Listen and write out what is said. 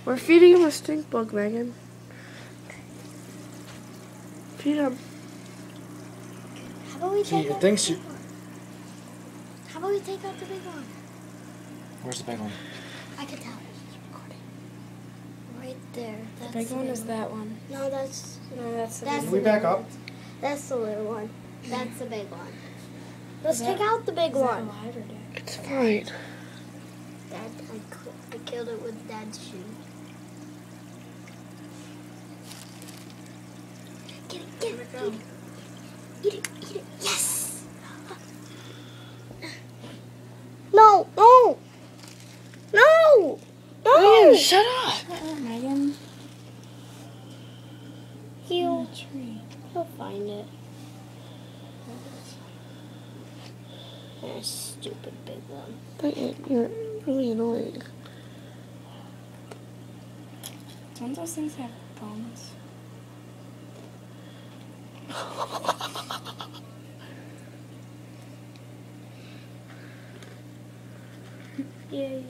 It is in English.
We're feeding him a stink bug, Megan. Feed him. How about we take out the big one? How about we take out the big one? Where's the big one? I can tell. Right there. That's The big one is that one. No, that's the that's big Can the we one. back up? That's the little one. That's the big one. Let's Is that- take out the big Is that one. alive or dead? It's fine. Dad, I killed it with Dad's shoe. Get it, get it, eat it. Eat it, eat it. Yes! No, no! No! No! Megan, shut up! Shut up, Megan. He'll Tree. find it. That stupid big one. Megan, you're really annoying. Don't those things have bones? Yay.